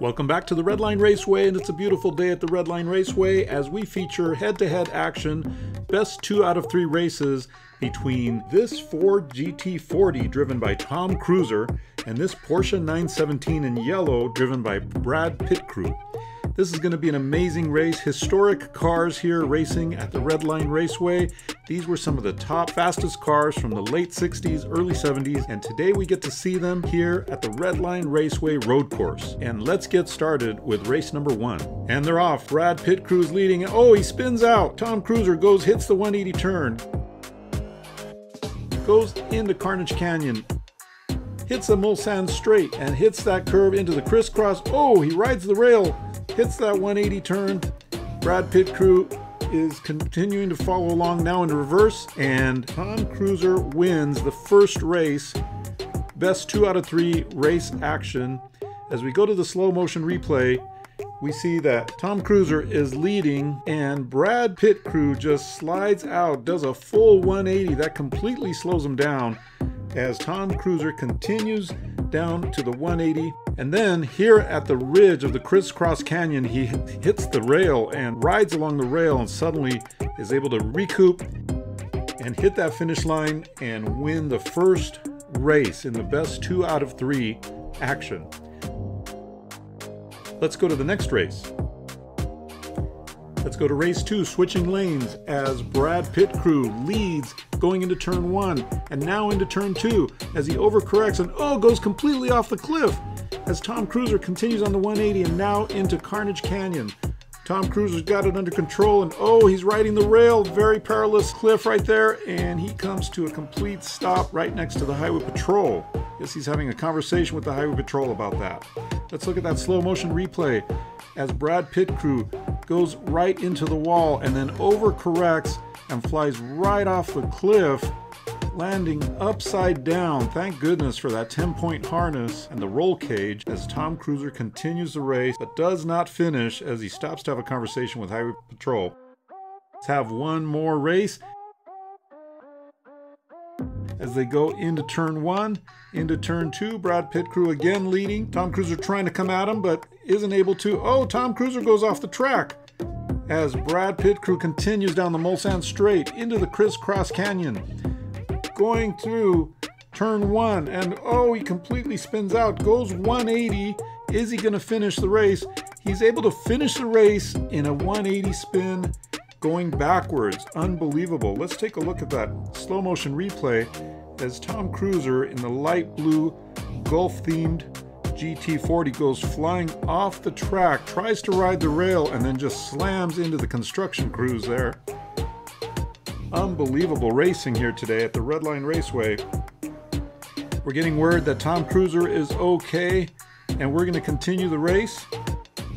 Welcome back to the Redline Raceway, and it's a beautiful day at the Redline Raceway as we feature head-to-head action, best 2 out of 3 races between this Ford GT-40 driven by Tom Cruiser and this Porsche 917 in yellow driven by Brad PitCrew. This is going to be an amazing race. Historic cars here racing at the Redline Raceway. These were some of the top fastest cars from the late 60s, early 70s, and today we get to see them here at the Redline Raceway road course. And let's get started with race number 1. And they're off. Brad PitCrew's leading. Oh, he spins out. Tom Cruiser hits the 180 turn. Goes into Carnage Canyon. Hits the Mulsanne straight and hits that curve into the crisscross. Oh, he rides the rail. Hits that 180 turn. Brad PitCrew is continuing to follow along now in reverse, and Tom Cruiser wins the first race. Best 2 out of 3 race action. As we go to the slow motion replay, we see that Tom Cruiser is leading and Brad PitCrew just slides out, does a full 180 that completely slows him down as Tom Cruiser continues down to the 180. And then here at the ridge of the crisscross canyon, he hits the rail and rides along the rail and suddenly is able to recoup and hit that finish line and win the first race in the best 2 out of 3 action. Let's go to the next race. Let's go to race 2, switching lanes as Brad PitCrew leads going into turn 1 and now into turn 2 as he overcorrects and goes completely off the cliff as Tom Cruiser continues on the 180 and now into Carnage Canyon. Tom Cruiser's got it under control and he's riding the rail, very perilous cliff right there, and he comes to a complete stop right next to the Highway Patrol. Guess he's having a conversation with the Highway Patrol about that. Let's look at that slow motion replay as Brad PitCrew goes right into the wall and then overcorrects and flies right off the cliff, landing upside down. Thank goodness for that 10-point harness and the roll cage as Tom Cruiser continues the race but does not finish as he stops to have a conversation with Highway Patrol. Let's have one more race as they go into turn 1, into turn 2. Brad PitCrew again leading. Tom Cruiser trying to come at him but isn't able to. Tom Cruiser goes off the track as Brad PitCrew continues down the Mulsanne straight into the crisscross canyon. Going through turn 1 and he completely spins out, goes 180. Is he going to finish the race? He's able to finish the race in a 180 spin going backwards. Unbelievable. Let's take a look at that slow motion replay as Tom Cruiser in the light blue Gulf themed GT-40 goes flying off the track, tries to ride the rail and then just slams into the construction crews there. Unbelievable racing here today at the Redline Raceway. We're getting word that Tom Cruiser is okay and we're going to continue the race.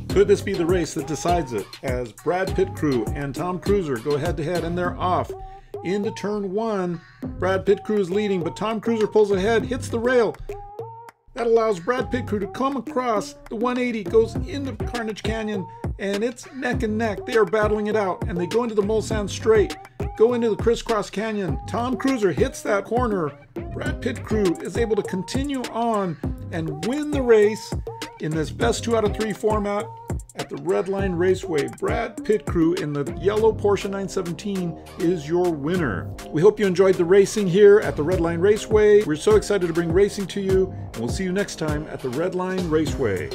Could this be the race that decides it as Brad PitCrew and Tom Cruiser go head to head and they're off into turn 1. Brad PitCrew is leading but Tom Cruiser pulls ahead, hits the rail. That allows Brad PitCrew to come across the 180, goes into Carnage Canyon, and it's neck and neck. They are battling it out, and they go into the Mulsanne straight, go into the crisscross canyon. Tom Cruiser hits that corner. Brad PitCrew is able to continue on and win the race in this best 2 out of 3 format at the Redline Raceway. Brad PitCrew in the yellow Porsche 917 is your winner. We hope you enjoyed the racing here at the Redline Raceway. We're so excited to bring racing to you, and we'll see you next time at the Redline Raceway.